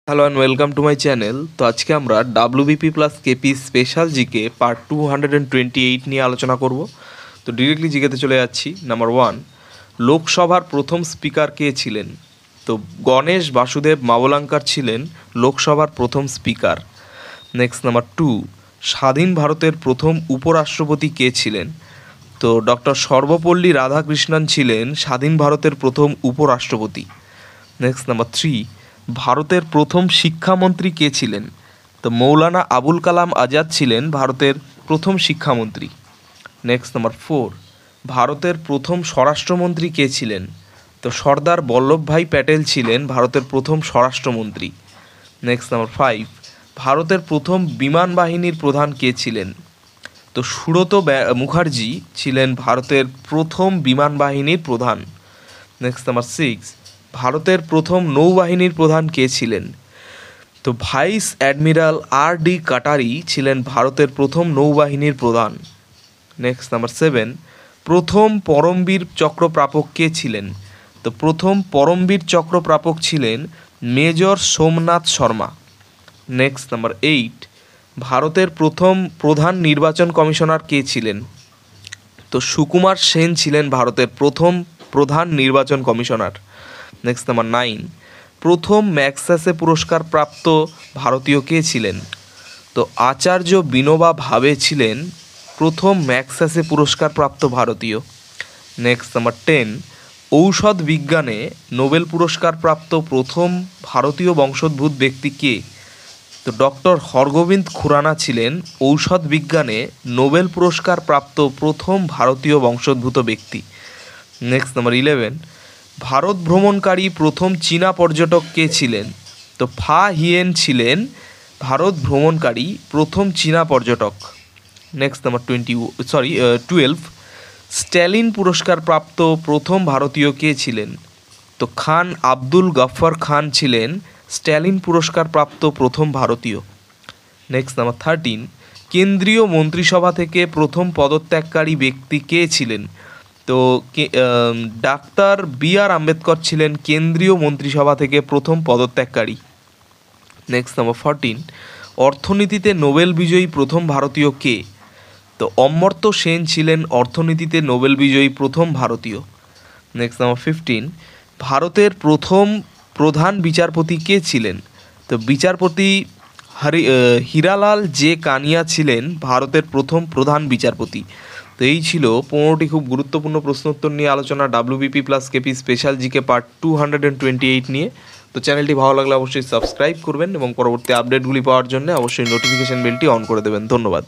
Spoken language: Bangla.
Hello and welcome to my channel. তো আজকে আমরা WBP plus KP special GK part 228 নিয়ে আলোচনা করব। তো ডিরেক্টলি জিকেতে চলে যাচ্ছি। নাম্বার 1, লোকসভার প্রথম স্পিকার কে ছিলেন? তো গণেশ বাসুদেব মাবলাঙ্কার ছিলেন লোকসভার প্রথম স্পিকার। নেক্সট নাম্বার 2, স্বাধীন ভারতের প্রথম উপরাষ্ট্রপতি কে ছিলেন? তো ডক্টর সর্বপল্লী রাধাকৃষ্ণন ছিলেন স্বাধীন ভারতের প্রথম উপরাষ্ট্রপতি। নেক্সট নাম্বার 3, ভারতের প্রথম শিক্ষামন্ত্রী কে ছিলেন? তো মৌলানা আবুল কালাম আজাদ ছিলেন ভারতের প্রথম শিক্ষামন্ত্রী। নেক্সট নাম্বার 4, ভারতের প্রথম স্বরাষ্ট্রমন্ত্রী কে ছিলেন? তো সর্দার বল্লভভাই প্যাটেল ছিলেন ভারতের প্রথম স্বরাষ্ট্রমন্ত্রী। নেক্সট নাম্বার 5, ভারতের প্রথম বিমান বাহিনীর প্রধান কে ছিলেন? তো সুব্রত মুখার্জি ছিলেন ভারতের প্রথম বিমান বাহিনীর প্রধান। নেক্সট নাম্বার 6, ভারতের প্রথম নৌবাহিনীর প্রধান কে ছিলেন? তো ভাইস অ্যাডমিরাল আর.ডি. কাটারি ছিলেন ভারতের প্রথম নৌবাহিনীর প্রধান। নেক্সট নাম্বার 7, প্রথম পরমবীর চক্র প্রাপক কে ছিলেন? তো প্রথম পরমবীর চক্র প্রাপক ছিলেন major Somnath Sharma. Next number 8, ভারতের প্রথম প্রধান নির্বাচন কমিশনার কে ছিলেন? তো সুকুমার সেন ছিলেন ভারতের প্রথম প্রধান নির্বাচন কমিশনার। নেক্সট নাম্বার 9, প্রথম ম্যাগসেসে পুরস্কার প্রাপ্ত ভারতীয় কে ছিলেন? তো আচার্য বিনোবা ভাবে ছিলেন প্রথম ম্যাগসেসে পুরস্কার প্রাপ্ত ভারতীয়। নেক্সট নাম্বার 10, ঔষধ বিজ্ঞানে নোবেল পুরস্কার প্রাপ্ত প্রথম ভারতীয় বংশোদ্ভূত ব্যক্তি কে? তো ডক্টর হরগোবিন্দ খুরানা ছিলেন ঔষধ বিজ্ঞানে নোবেল পুরস্কার প্রাপ্ত প্রথম ভারতীয় বংশোদ্ভূত ব্যক্তি। নেক্সট নাম্বার 11, ভারত ভ্রমণকারী প্রথম চীনা পর্যটক কে ছিলেন? তো ফা হিয়েন ছিলেন ভারত ভ্রমণকারী প্রথম চীনা পর্যটক। নেক্সট নাম্বার 12, স্ট্যালিন পুরস্কার প্রাপ্ত প্রথম ভারতীয় কে ছিলেন? তো খান আব্দুল গফর খান ছিলেন স্ট্যালিন পুরস্কার প্রাপ্ত প্রথম ভারতীয়। নেক্সট নাম্বার 13, কেন্দ্রীয় মন্ত্রিসভা থেকে প্রথম পদত্যাগকারী ব্যক্তি কে ছিলেন? তো ডাক্তার বি.আর. আম্বেদকর ছিলেন কেন্দ্রীয় মন্ত্রিসভা থেকে প্রথম পদত্যাগকারী। নেক্সট নাম্বার 14, অর্থনীতিতে নোবেল বিজয়ী প্রথম ভারতীয় কে? তো অমর্ত্য সেন ছিলেন অর্থনীতিতে নোবেল বিজয়ী প্রথম ভারতীয়। নেক্সট নাম্বার 15, ভারতের প্রথম প্রধান বিচারপতি কে ছিলেন? তো বিচারপতি হীরালাল জে কানিয়া ছিলেন ভারতের প্রথম প্রধান বিচারপতি। তো এই ছিল 15টি খুব গুরুত্বপূর্ণ প্রশ্নোত্তর নিয়ে আলোচনা WBP plus KP special GK part 228 নিয়ে। তো চ্যানেলটি ভালো লাগলে অবশ্যই সাবস্ক্রাইব করবেন এবং পরবর্তী আপডেটগুলি পাওয়ার জন্য অবশ্যই নোটিফিকেশন বেলটি অন করে দেবেন। ধন্যবাদ।